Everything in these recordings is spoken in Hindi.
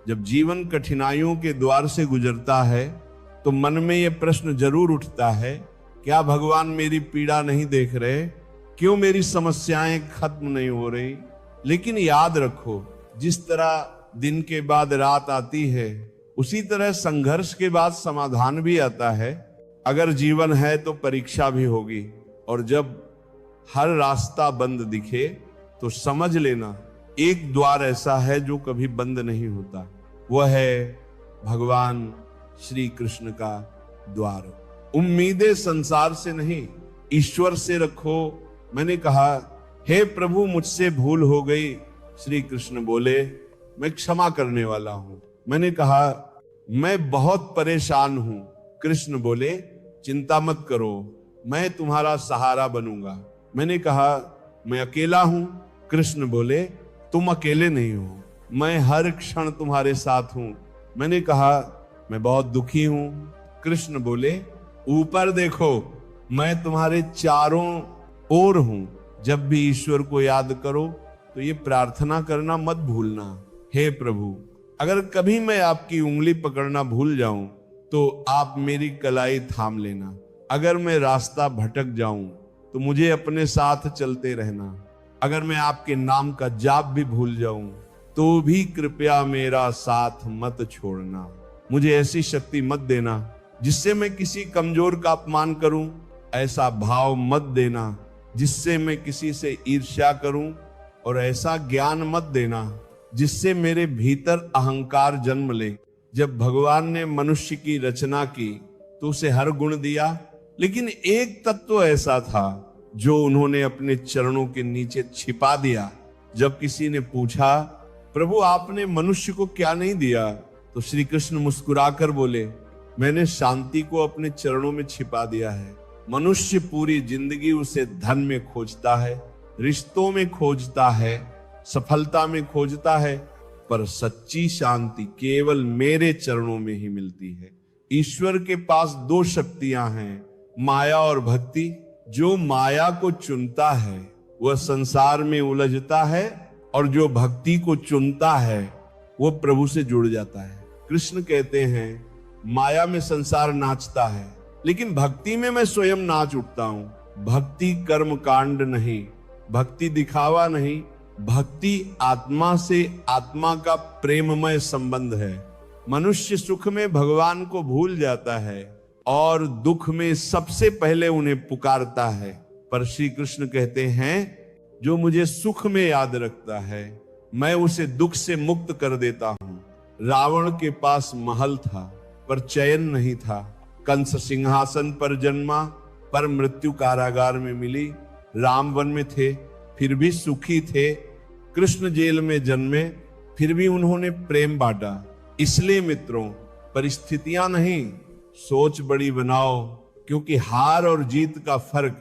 जब जीवन कठिनाइयों के द्वार से गुजरता है तो मन में यह प्रश्न जरूर उठता है, क्या भगवान मेरी पीड़ा नहीं देख रहे? क्यों मेरी समस्याएं खत्म नहीं हो रही? लेकिन याद रखो, जिस तरह दिन के बाद रात आती है, उसी तरह संघर्ष के बाद समाधान भी आता है। अगर जीवन है तो परीक्षा भी होगी, और जब हर रास्ता बंद दिखे तो समझ लेना एक द्वार ऐसा है जो कभी बंद नहीं होता। वह है भगवान श्री कृष्ण का द्वार। उम्मीदें संसार से नहीं, ईश्वर से रखो। मैंने कहा, हे प्रभु मुझसे भूल हो गई। श्री कृष्ण बोले, मैं क्षमा करने वाला हूं। मैंने कहा, मैं बहुत परेशान हूं। कृष्ण बोले, चिंता मत करो, मैं तुम्हारा सहारा बनूंगा। मैंने कहा, मैं अकेला हूं। कृष्ण बोले, तुम अकेले नहीं हो, मैं हर क्षण तुम्हारे साथ हूं। मैंने कहा, मैं बहुत दुखी हूं। कृष्ण बोले, ऊपर देखो, मैं तुम्हारे चारों ओर हूं। जब भी ईश्वर को याद करो तो ये प्रार्थना करना मत भूलना, हे प्रभु, अगर कभी मैं आपकी उंगली पकड़ना भूल जाऊं तो आप मेरी कलाई थाम लेना। अगर मैं रास्ता भटक जाऊं तो मुझे अपने साथ चलते रहना। अगर मैं आपके नाम का जाप भी भूल जाऊं तो भी कृपया मेरा साथ मत छोड़ना। मुझे ऐसी शक्ति मत देना जिससे मैं किसी कमजोर का अपमान करूं, ऐसा भाव मत देना जिससे मैं किसी से ईर्ष्या करूं, और ऐसा ज्ञान मत देना जिससे मेरे भीतर अहंकार जन्म ले। जब भगवान ने मनुष्य की रचना की तो उसे हर गुण दिया, लेकिन एक तत्व ऐसा था जो उन्होंने अपने चरणों के नीचे छिपा दिया। जब किसी ने पूछा, प्रभु आपने मनुष्य को क्या नहीं दिया, तो श्री कृष्ण मुस्कुराकर बोले, मैंने शांति को अपने चरणों में छिपा दिया है। मनुष्य पूरी जिंदगी उसे धन में खोजता है, रिश्तों में खोजता है, सफलता में खोजता है, पर सच्ची शांति केवल मेरे चरणों में ही मिलती है। ईश्वर के पास दो शक्तियां हैं, माया और भक्ति। जो माया को चुनता है वह संसार में उलझता है, और जो भक्ति को चुनता है वह प्रभु से जुड़ जाता है। कृष्ण कहते हैं, माया में संसार नाचता है, लेकिन भक्ति में मैं स्वयं नाच उठता हूं। भक्ति कर्म कांड नहीं, भक्ति दिखावा नहीं, भक्ति आत्मा से आत्मा का प्रेममय संबंध है। मनुष्य सुख में भगवान को भूल जाता है और दुख में सबसे पहले उन्हें पुकारता है। पर श्री कृष्ण कहते हैं, जो मुझे सुख में याद रखता है मैं उसे दुख से मुक्त कर देता हूं। रावण के पास महल था पर चैन नहीं था। कंस सिंहासन पर जन्मा पर मृत्यु कारागार में मिली। राम वन में थे फिर भी सुखी थे। कृष्ण जेल में जन्मे फिर भी उन्होंने प्रेम बांटा। इसलिए मित्रों, परिस्थितियां नहीं, सोच बड़ी बनाओ, क्योंकि हार और जीत का फर्क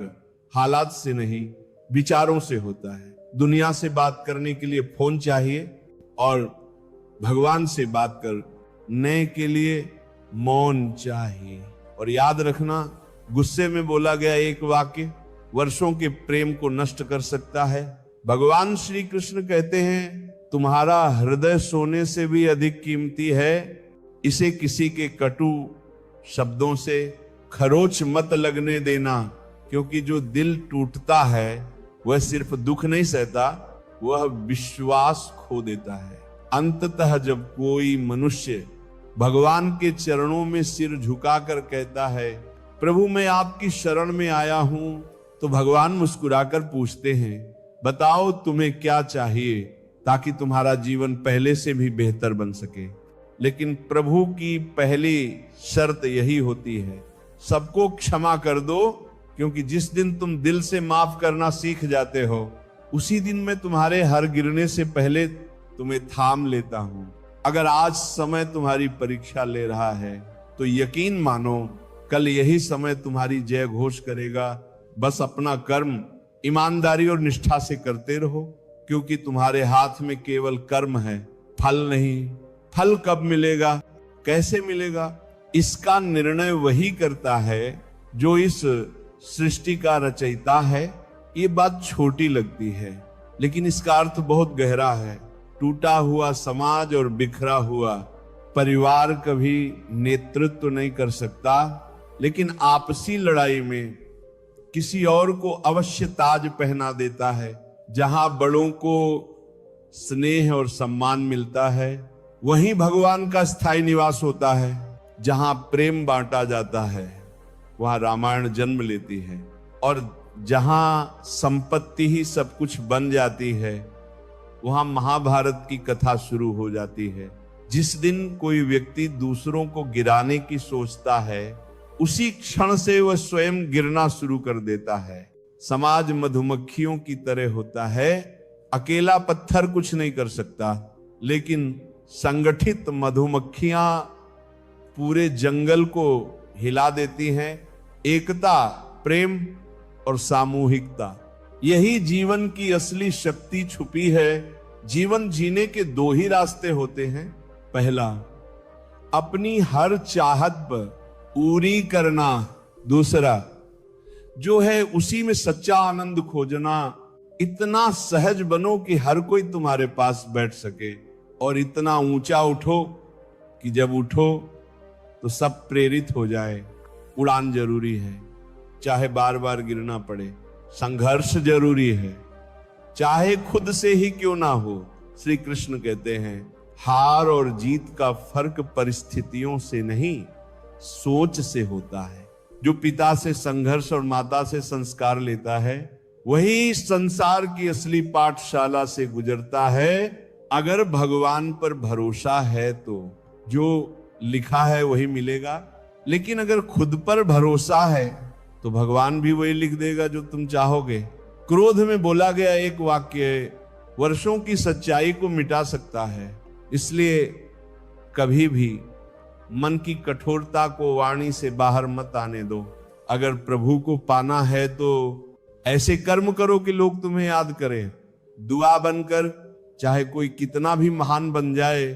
हालात से नहीं विचारों से होता है। दुनिया से बात करने के लिए फोन चाहिए और भगवान से बात करने के लिए मौन चाहिए। और याद रखना, गुस्से में बोला गया एक वाक्य वर्षों के प्रेम को नष्ट कर सकता है। भगवान श्री कृष्ण कहते हैं, तुम्हारा हृदय सोने से भी अधिक कीमती है, इसे किसी के कटु शब्दों से खरोच मत लगने देना, क्योंकि जो दिल टूटता है वह सिर्फ दुख नहीं सहता, वह विश्वास खो देता है। अंततः जब कोई मनुष्य भगवान के चरणों में सिर झुकाकर कहता है, प्रभु मैं आपकी शरण में आया हूं, तो भगवान मुस्कुराकर पूछते हैं, बताओ तुम्हें क्या चाहिए ताकि तुम्हारा जीवन पहले से भी बेहतर बन सके। लेकिन प्रभु की पहली शर्त यही होती है, सबको क्षमा कर दो, क्योंकि जिस दिन तुम दिल से माफ करना सीख जाते हो, उसी दिन मैं तुम्हारे हर गिरने से पहले तुम्हें थाम लेता हूं। अगर आज समय तुम्हारी परीक्षा ले रहा है तो यकीन मानो कल यही समय तुम्हारी जय घोष करेगा। बस अपना कर्म ईमानदारी और निष्ठा से करते रहो, क्योंकि तुम्हारे हाथ में केवल कर्म है, फल नहीं। फल कब मिलेगा, कैसे मिलेगा, इसका निर्णय वही करता है जो इस सृष्टि का रचयिता है। ये बात छोटी लगती है, लेकिन इसका अर्थ बहुत गहरा है। टूटा हुआ समाज और बिखरा हुआ परिवार कभी नेतृत्व नहीं कर सकता, लेकिन आपसी लड़ाई में किसी और को अवश्य ताज पहना देता है। जहां बड़ों को स्नेह और सम्मान मिलता है, वहीं भगवान का स्थायी निवास होता है। जहां प्रेम बांटा जाता है, वहां रामायण जन्म लेती है। और जहां संपत्ति ही सब कुछ बन जाती है, वहां महाभारत की कथा शुरू हो जाती है। जिस दिन कोई व्यक्ति दूसरों को गिराने की सोचता है, उसी क्षण से वह स्वयं गिरना शुरू कर देता है। समाज मधुमक्खियों की तरह होता है। अकेला पत्थर कुछ नहीं कर सकता, लेकिन संगठित मधुमक्खियां पूरे जंगल को हिला देती हैं। एकता, प्रेम और सामूहिकता, यही जीवन की असली शक्ति छुपी है। जीवन जीने के दो ही रास्ते होते हैं। पहला, अपनी हर चाहत पर पूरी करना। दूसरा, जो है उसी में सच्चा आनंद खोजना। इतना सहज बनो कि हर कोई तुम्हारे पास बैठ सके, और इतना ऊंचा उठो कि जब उठो तो सब प्रेरित हो जाए। उड़ान जरूरी है, चाहे बार बार गिरना पड़े। संघर्ष जरूरी है, चाहे खुद से ही क्यों ना हो। श्री कृष्ण कहते हैं, हार और जीत का फर्क परिस्थितियों से नहीं, सोच से होता है। जो पिता से संघर्ष और माता से संस्कार लेता है, वही संसार की असली पाठशाला से गुजरता है। अगर भगवान पर भरोसा है तो जो लिखा है वही मिलेगा, लेकिन अगर खुद पर भरोसा है तो भगवान भी वही लिख देगा जो तुम चाहोगे। क्रोध में बोला गया एक वाक्य वर्षों की सच्चाई को मिटा सकता है। इसलिए कभी भी मन की कठोरता को वाणी से बाहर मत आने दो। अगर प्रभु को पाना है तो ऐसे कर्म करो कि लोग तुम्हें याद करें। दुआ बनकर, चाहे कोई कितना भी महान बन जाए,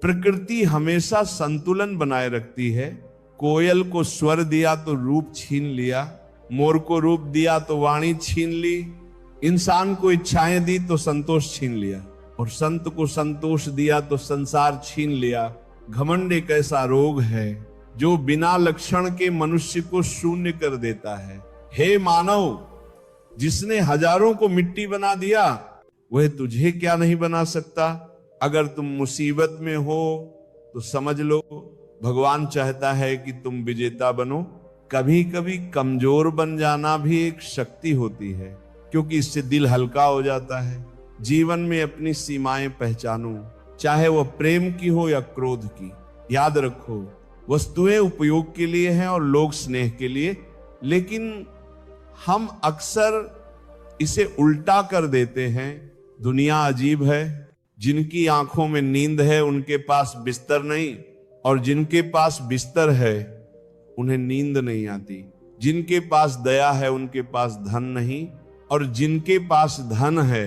प्रकृति हमेशा संतुलन बनाए रखती है। कोयल को स्वर दिया तो रूप छीन लिया, मोर को रूप दिया तो वाणी छीन ली, इंसान को इच्छाएं दी तो संतोष छीन लिया, और संत को संतोष दिया तो संसार छीन लिया। घमंड एक ऐसा रोग है जो बिना लक्षण के मनुष्य को शून्य कर देता है। हे मानव, जिसने हजारों को मिट्टी बना दिया, वह तुझे क्या नहीं बना सकता। अगर तुम मुसीबत में हो तो समझ लो भगवान चाहता है कि तुम विजेता बनो। कभी कभी कमजोर बन जाना भी एक शक्ति होती है, क्योंकि इससे दिल हल्का हो जाता है। जीवन में अपनी सीमाएं पहचानो, चाहे वह प्रेम की हो या क्रोध की। याद रखो, वस्तुएं उपयोग के लिए हैं और लोग स्नेह के लिए, लेकिन हम अक्सर इसे उल्टा कर देते हैं। दुनिया अजीब है। जिनकी आंखों में नींद है उनके पास बिस्तर नहीं, और जिनके पास बिस्तर है उन्हें नींद नहीं आती। जिनके पास दया है उनके पास धन नहीं, और जिनके पास धन है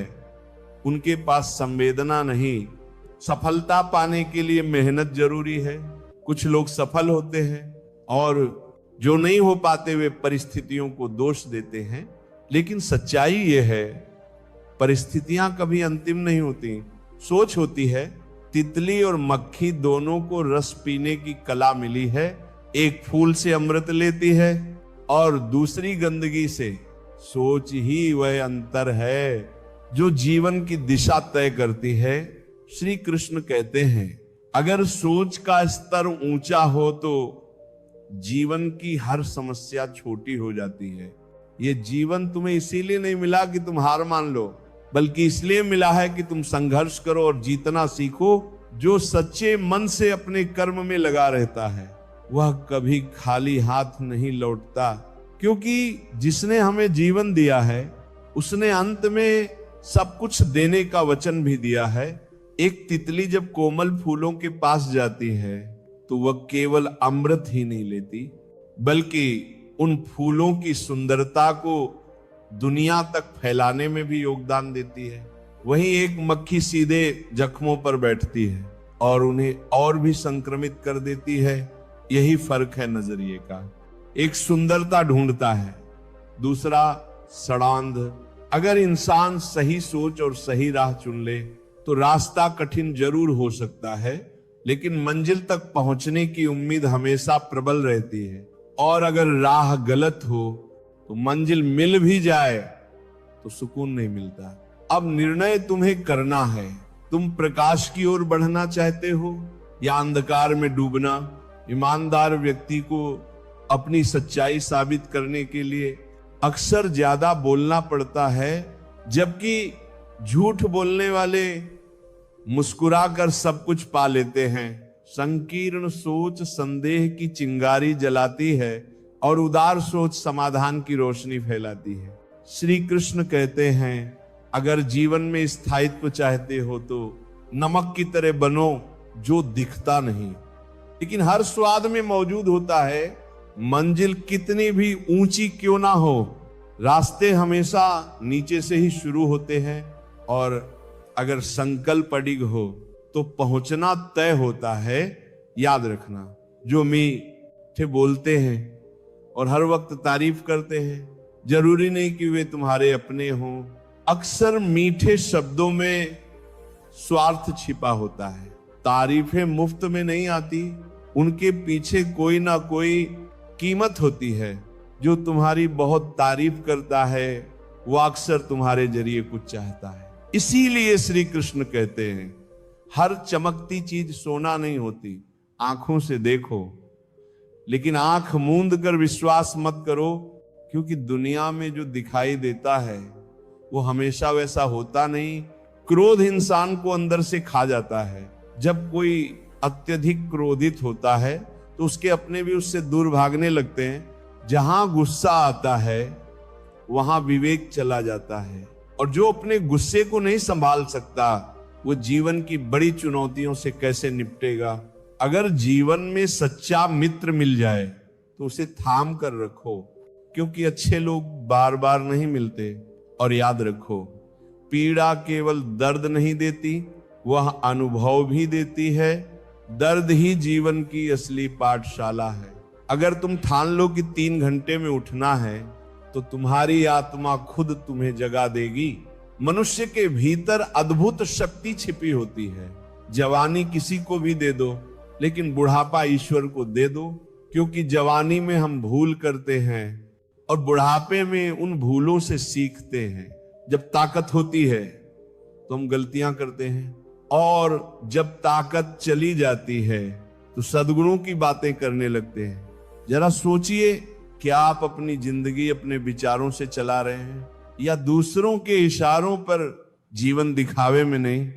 उनके पास संवेदना नहीं। सफलता पाने के लिए मेहनत जरूरी है। कुछ लोग सफल होते हैं और जो नहीं हो पाते वे परिस्थितियों को दोष देते हैं, लेकिन सच्चाई यह है परिस्थितियां कभी अंतिम नहीं होती। सोच होती है, तितली और मक्खी दोनों को रस पीने की कला मिली है। एक फूल से अमृत लेती है और दूसरी गंदगी से। सोच ही वह अंतर है जो जीवन की दिशा तय करती है। श्री कृष्ण कहते हैं, अगर सोच का स्तर ऊंचा हो तो जीवन की हर समस्या छोटी हो जाती है। यह जीवन तुम्हें इसीलिए नहीं मिला कि तुम हार मान लो, बल्कि इसलिए मिला है कि तुम संघर्ष करो और जीतना सीखो। जो सच्चे मन से अपने कर्म में लगा रहता है वह कभी खाली हाथ नहीं लौटता, क्योंकि जिसने हमें जीवन दिया है उसने अंत में सब कुछ देने का वचन भी दिया है। एक तितली जब कोमल फूलों के पास जाती है तो वह केवल अमृत ही नहीं लेती, बल्कि उन फूलों की सुंदरता को दुनिया तक फैलाने में भी योगदान देती है। वहीं एक मक्खी सीधे जख्मों पर बैठती है और उन्हें और भी संक्रमित कर देती है। यही फर्क है नजरिए का। एक सुंदरता ढूंढता है, दूसरा सड़ांध। अगर इंसान सही सोच और सही राह चुन ले तो रास्ता कठिन जरूर हो सकता है, लेकिन मंजिल तक पहुंचने की उम्मीद हमेशा प्रबल रहती है। और अगर राह गलत हो तो मंजिल मिल भी जाए तो सुकून नहीं मिलता। अब निर्णय तुम्हें करना है, तुम प्रकाश की ओर बढ़ना चाहते हो या अंधकार में डूबना। ईमानदार व्यक्ति को अपनी सच्चाई साबित करने के लिए अक्सर ज्यादा बोलना पड़ता है, जबकि झूठ बोलने वाले मुस्कुराकर सब कुछ पा लेते हैं। संकीर्ण सोच संदेह की चिंगारी जलाती है और उदार सोच समाधान की रोशनी फैलाती है। श्री कृष्ण कहते हैं, अगर जीवन में स्थायित्व चाहते हो तो नमक की तरह बनो जो दिखता नहीं लेकिन हर स्वाद में मौजूद होता है। मंजिल कितनी भी ऊंची क्यों ना हो, रास्ते हमेशा नीचे से ही शुरू होते हैं और अगर संकल्प अडिग हो तो पहुंचना तय होता है। याद रखना, जो मीठे बोलते हैं और हर वक्त तारीफ करते हैं, जरूरी नहीं कि वे तुम्हारे अपने हों। अक्सर मीठे शब्दों में स्वार्थ छिपा होता है। तारीफें मुफ्त में नहीं आती, उनके पीछे कोई ना कोई कीमत होती है। जो तुम्हारी बहुत तारीफ करता है वो अक्सर तुम्हारे जरिए कुछ चाहता है। इसीलिए श्री कृष्ण कहते हैं, हर चमकती चीज सोना नहीं होती। आंखों से देखो, लेकिन आंख मूंद कर विश्वास मत करो, क्योंकि दुनिया में जो दिखाई देता है वो हमेशा वैसा होता नहीं। क्रोध इंसान को अंदर से खा जाता है। जब कोई अत्यधिक क्रोधित होता है तो उसके अपने भी उससे दूर भागने लगते हैं। जहां गुस्सा आता है वहां विवेक चला जाता है, और जो अपने गुस्से को नहीं संभाल सकता वो जीवन की बड़ी चुनौतियों से कैसे निपटेगा। अगर जीवन में सच्चा मित्र मिल जाए तो उसे थाम कर रखो, क्योंकि अच्छे लोग बार बार नहीं मिलते। और याद रखो, पीड़ा केवल दर्द नहीं देती, वह अनुभव भी देती है। दर्द ही जीवन की असली पाठशाला है। अगर तुम ठान लो कि 3 घंटे में उठना है तो तुम्हारी आत्मा खुद तुम्हें जगा देगी। मनुष्य के भीतर अद्भुत शक्ति छिपी होती है। जवानी किसी को भी दे दो, लेकिन बुढ़ापा ईश्वर को दे दो, क्योंकि जवानी में हम भूल करते हैं और बुढ़ापे में उन भूलों से सीखते हैं। जब ताकत होती है तो हम गलतियां करते हैं, और जब ताकत चली जाती है तो सद्गुणों की बातें करने लगते हैं। जरा सोचिए, क्या आप अपनी जिंदगी अपने विचारों से चला रहे हैं या दूसरों के इशारों पर जीवन दिखावे में नहीं,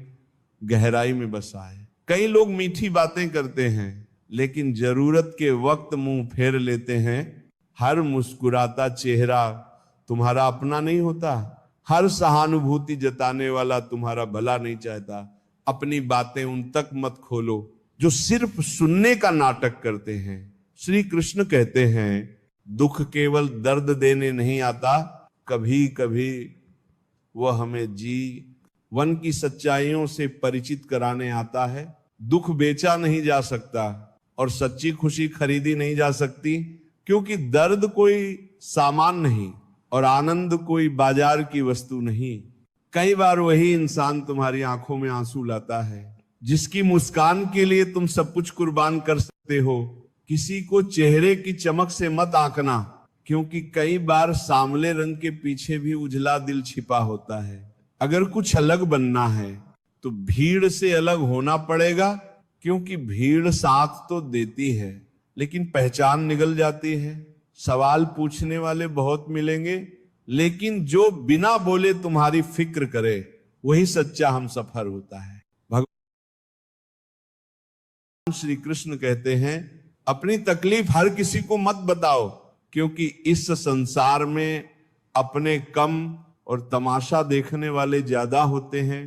गहराई में बसा है। कई लोग मीठी बातें करते हैं लेकिन जरूरत के वक्त मुंह फेर लेते हैं। हर मुस्कुराता चेहरा तुम्हारा अपना नहीं होता। हर सहानुभूति जताने वाला तुम्हारा भला नहीं चाहता। अपनी बातें उन तक मत खोलो जो सिर्फ सुनने का नाटक करते हैं। श्री कृष्ण कहते हैं, दुख केवल दर्द देने नहीं आता, कभी कभी वह हमें जीवन की सच्चाइयों से परिचित कराने आता है। दुख बेचा नहीं जा सकता और सच्ची खुशी खरीदी नहीं जा सकती, क्योंकि दर्द कोई सामान नहीं और आनंद कोई बाजार की वस्तु नहीं। कई बार वही इंसान तुम्हारी आंखों में आंसू लाता है जिसकी मुस्कान के लिए तुम सब कुछ कुर्बान कर सकते हो। किसी को चेहरे की चमक से मत आंकना, क्योंकि कई बार सांवले रंग के पीछे भी उजला दिल छिपा होता है। अगर कुछ अलग बनना है तो भीड़ से अलग होना पड़ेगा, क्योंकि भीड़ साथ तो देती है लेकिन पहचान निगल जाती है। सवाल पूछने वाले बहुत मिलेंगे, लेकिन जो बिना बोले तुम्हारी फिक्र करे वही सच्चा हमसफर होता है। भगवान श्री कृष्ण कहते हैं, अपनी तकलीफ हर किसी को मत बताओ, क्योंकि इस संसार में अपने कम और तमाशा देखने वाले ज्यादा होते हैं।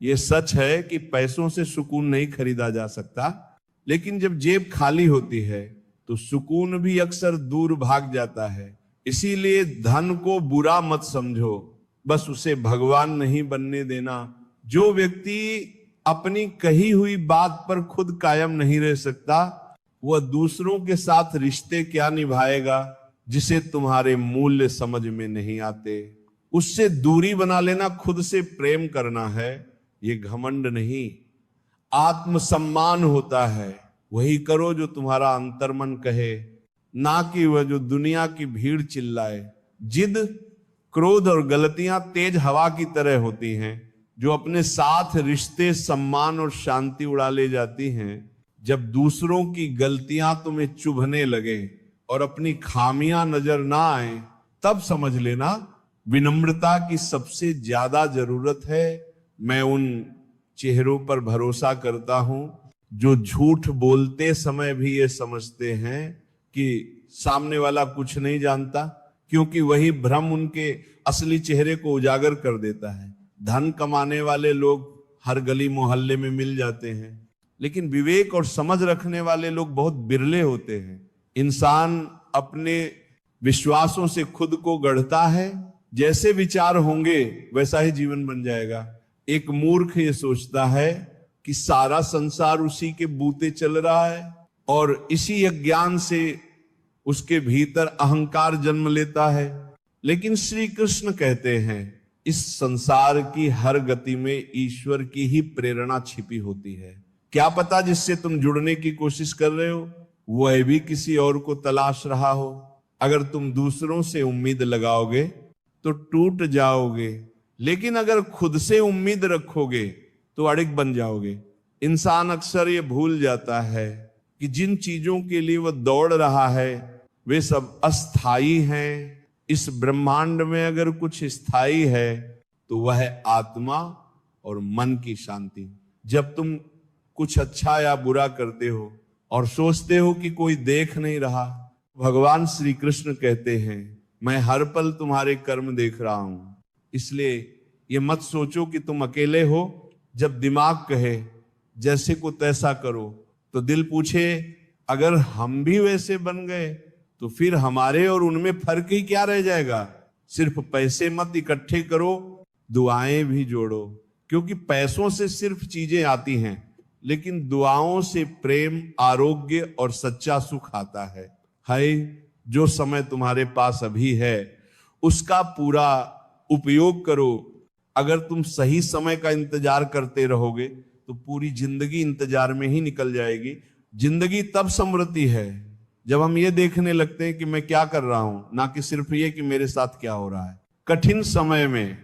ये सच है कि पैसों से सुकून नहीं खरीदा जा सकता, लेकिन जब जेब खाली होती है तो सुकून भी अक्सर दूर भाग जाता है। इसीलिए धन को बुरा मत समझो, बस उसे भगवान नहीं बनने देना। जो व्यक्ति अपनी कही हुई बात पर खुद कायम नहीं रह सकता, वह दूसरों के साथ रिश्ते क्या निभाएगा जिसे तुम्हारे मूल्य समझ में नहीं आते। उससे दूरी बना लेना खुद से प्रेम करना है। ये घमंड नहीं, आत्मसम्मान होता है। वही करो जो तुम्हारा अंतर्मन कहे, ना कि वह जो दुनिया की भीड़ चिल्लाए। जिद, क्रोध और गलतियां तेज हवा की तरह होती हैं, जो अपने साथ रिश्ते, सम्मान और शांति उड़ा ले जाती हैं। जब दूसरों की गलतियां तुम्हें चुभने लगे और अपनी खामियां नजर ना आए, तब समझ लेना विनम्रता की सबसे ज्यादा जरूरत है। मैं उन चेहरों पर भरोसा करता हूं जो झूठ बोलते समय भी ये समझते हैं कि सामने वाला कुछ नहीं जानता, क्योंकि वही भ्रम उनके असली चेहरे को उजागर कर देता है। धन कमाने वाले लोग हर गली मोहल्ले में मिल जाते हैं, लेकिन विवेक और समझ रखने वाले लोग बहुत बिरले होते हैं। इंसान अपने विश्वासों से खुद को गढ़ता है, जैसे विचार होंगे वैसा ही जीवन बन जाएगा। एक मूर्ख ये सोचता है कि सारा संसार उसी के बूते चल रहा है और इसी अज्ञान से उसके भीतर अहंकार जन्म लेता है। लेकिन श्री कृष्ण कहते हैं इस संसार की हर गति में ईश्वर की ही प्रेरणा छिपी होती है। क्या पता जिससे तुम जुड़ने की कोशिश कर रहे हो वह भी किसी और को तलाश रहा हो। अगर तुम दूसरों से उम्मीद लगाओगे तो टूट जाओगे, लेकिन अगर खुद से उम्मीद रखोगे तो अड़िग बन जाओगे। इंसान अक्सर ये भूल जाता है कि जिन चीजों के लिए वह दौड़ रहा है वे सब अस्थाई हैं। इस ब्रह्मांड में अगर कुछ स्थायी है तो वह है आत्मा और मन की शांति। जब तुम कुछ अच्छा या बुरा करते हो और सोचते हो कि कोई देख नहीं रहा, भगवान श्री कृष्ण कहते हैं मैं हर पल तुम्हारे कर्म देख रहा हूं। इसलिए ये मत सोचो कि तुम अकेले हो। जब दिमाग कहे जैसे को तैसा करो, तो दिल पूछे अगर हम भी वैसे बन गए तो फिर हमारे और उनमें फर्क ही क्या रह जाएगा। सिर्फ पैसे मत इकट्ठे करो, दुआएं भी जोड़ो, क्योंकि पैसों से सिर्फ चीजें आती हैं, लेकिन दुआओं से प्रेम, आरोग्य और सच्चा सुख आता है। जो समय तुम्हारे पास अभी है उसका पूरा उपयोग करो। अगर तुम सही समय का इंतजार करते रहोगे तो पूरी जिंदगी इंतजार में ही निकल जाएगी। जिंदगी तब समृद्धि है जब हम ये देखने लगते हैं कि मैं क्या कर रहा हूं, ना कि सिर्फ ये कि मेरे साथ क्या हो रहा है। कठिन समय में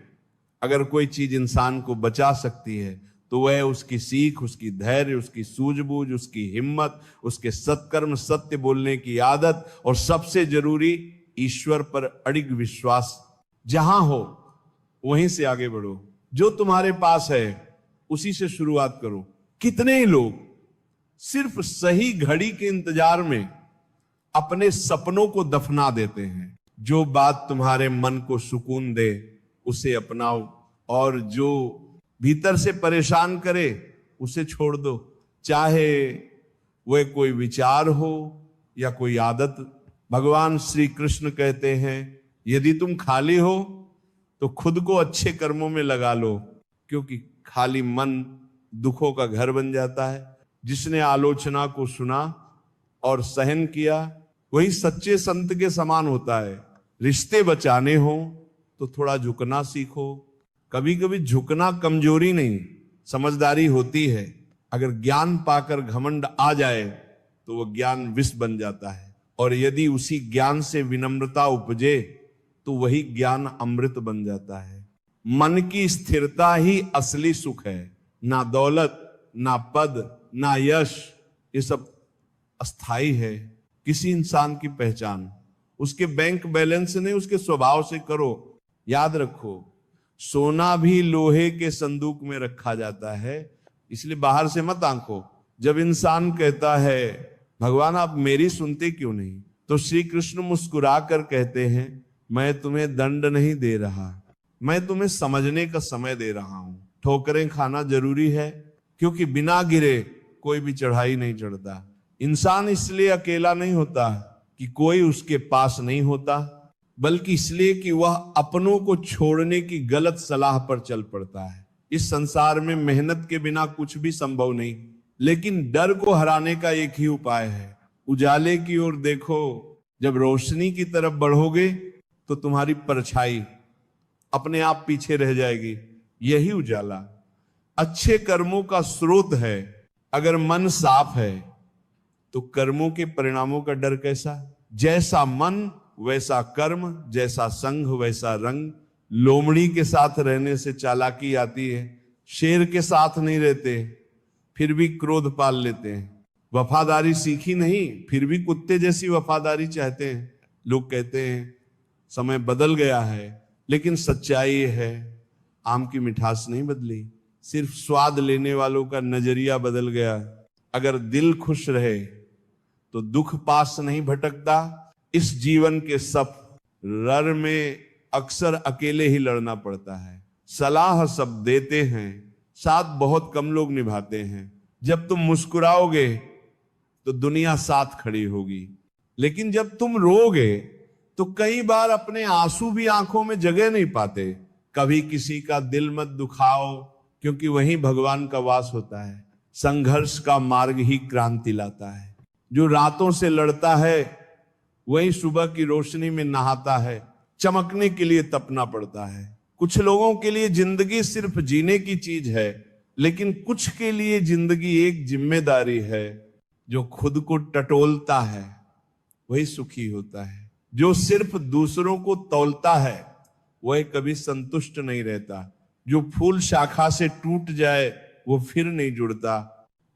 अगर कोई चीज इंसान को बचा सकती है तो वह उसकी सीख, उसकी धैर्य, उसकी सूझबूझ, उसकी हिम्मत, उसके सत्कर्म, सत्य बोलने की आदत और सबसे जरूरी ईश्वर पर अडिग विश्वास। जहां हो वहीं से आगे बढ़ो। जो तुम्हारे पास है उसी से शुरुआत करो। कितने ही लोग सिर्फ सही घड़ी के इंतजार में अपने सपनों को दफना देते हैं। जो बात तुम्हारे मन को सुकून दे उसे अपनाओ, और जो भीतर से परेशान करे उसे छोड़ दो। चाहे वह कोई विचार हो या कोई आदत। भगवान श्री कृष्ण कहते हैं यदि तुम खाली हो तो खुद को अच्छे कर्मों में लगा लो, क्योंकि खाली मन दुखों का घर बन जाता है। जिसने आलोचना को सुना और सहन किया वही सच्चे संत के समान होता है। रिश्ते बचाने हो तो थोड़ा झुकना सीखो। कभी कभी झुकना कमजोरी नहीं, समझदारी होती है। अगर ज्ञान पाकर घमंड आ जाए तो वह ज्ञान विष बन जाता है, और यदि उसी ज्ञान से विनम्रता उपजे तो वही ज्ञान अमृत बन जाता है। मन की स्थिरता ही असली सुख है। ना दौलत, ना पद, ना यश, ये सब अस्थाई है। किसी इंसान की पहचान उसके बैंक बैलेंस नहीं, उसके स्वभाव से करो। याद रखो, सोना भी लोहे के संदूक में रखा जाता है, इसलिए बाहर से मत आंको। जब इंसान कहता है भगवान आप मेरी सुनते क्यों नहीं, तो श्री कृष्ण मुस्कुरा कर कहते हैं मैं तुम्हें दंड नहीं दे रहा, मैं तुम्हें समझने का समय दे रहा हूं। ठोकरें खाना जरूरी है, क्योंकि बिना गिरे कोई भी चढ़ाई नहीं चढ़ता। इंसान इसलिए अकेला नहीं होता कि कोई उसके पास नहीं होता, बल्कि इसलिए कि वह अपनों को छोड़ने की गलत सलाह पर चल पड़ता है। इस संसार में मेहनत के बिना कुछ भी संभव नहीं, लेकिन डर को हराने का एक ही उपाय है, उजाले की ओर देखो। जब रोशनी की तरफ बढ़ोगे तो तुम्हारी परछाई अपने आप पीछे रह जाएगी। यही उजाला। अच्छे कर्मों का स्रोत है। अगर मन साफ है तो कर्मों के परिणामों का डर कैसा? जैसा मन वैसा कर्म, जैसा संग वैसा रंग। लोमड़ी के साथ रहने से चालाकी आती है, शेर के साथ नहीं रहते फिर भी क्रोध पाल लेते हैं। वफादारी सीखी नहीं फिर भी कुत्ते जैसी वफादारी चाहते हैं। लोग कहते हैं समय बदल गया है, लेकिन सच्चाई है आम की मिठास नहीं बदली, सिर्फ स्वाद लेने वालों का नजरिया बदल गया। अगर दिल खुश रहे तो दुख पास नहीं भटकता। इस जीवन के सफर में अक्सर अकेले ही लड़ना पड़ता है। सलाह सब देते हैं, साथ बहुत कम लोग निभाते हैं। जब तुम मुस्कुराओगे तो दुनिया साथ खड़ी होगी, लेकिन जब तुम रोगे तो कई बार अपने आंसू भी आंखों में जगह नहीं पाते। कभी किसी का दिल मत दुखाओ, क्योंकि वहीं भगवान का वास होता है। संघर्ष का मार्ग ही क्रांति लाता है। जो रातों से लड़ता है वही सुबह की रोशनी में नहाता है। चमकने के लिए तपना पड़ता है। कुछ लोगों के लिए जिंदगी सिर्फ जीने की चीज है, लेकिन कुछ के लिए जिंदगी एक जिम्मेदारी है। जो खुद को टटोलता है वही सुखी होता है। जो सिर्फ दूसरों को तौलता है वह कभी संतुष्ट नहीं रहता। जो फूल शाखा से टूट जाए वो फिर नहीं जुड़ता,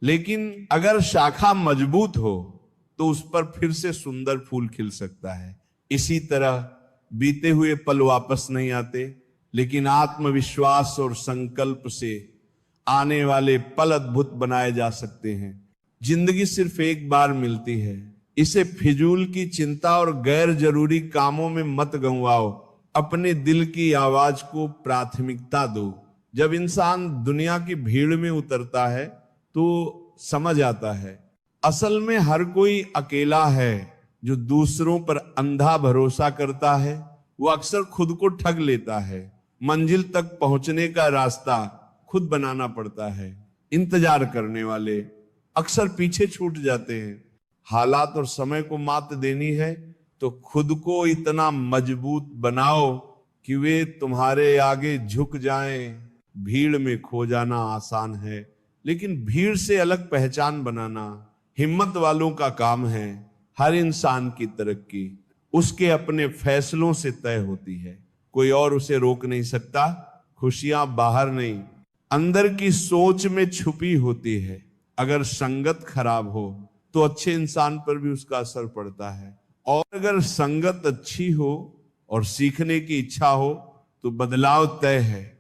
लेकिन अगर शाखा मजबूत हो तो उस पर फिर से सुंदर फूल खिल सकता है। इसी तरह बीते हुए पल वापस नहीं आते, लेकिन आत्मविश्वास और संकल्प से आने वाले पल अद्भुत बनाए जा सकते हैं। जिंदगी सिर्फ एक बार मिलती है, इसे फिजूल की चिंता और गैर जरूरी कामों में मत गंवाओ। अपने दिल की आवाज को प्राथमिकता दो। जब इंसान दुनिया की भीड़ में उतरता है तो समझ आता है असल में हर कोई अकेला है। जो दूसरों पर अंधा भरोसा करता है वो अक्सर खुद को ठग लेता है। मंजिल तक पहुंचने का रास्ता खुद बनाना पड़ता है। इंतजार करने वाले अक्सर पीछे छूट जाते हैं। हालात और समय को मात देनी है तो खुद को इतना मजबूत बनाओ कि वे तुम्हारे आगे झुक जाएं। भीड़ में खो जाना आसान है, लेकिन भीड़ से अलग पहचान बनाना हिम्मत वालों का काम है। हर इंसान की तरक्की उसके अपने फैसलों से तय होती है, कोई और उसे रोक नहीं सकता। खुशियां बाहर नहीं, अंदर की सोच में छुपी होती है। अगर संगत खराब हो तो अच्छे इंसान पर भी उसका असर पड़ता है, और अगर संगत अच्छी हो और सीखने की इच्छा हो तो बदलाव तय है।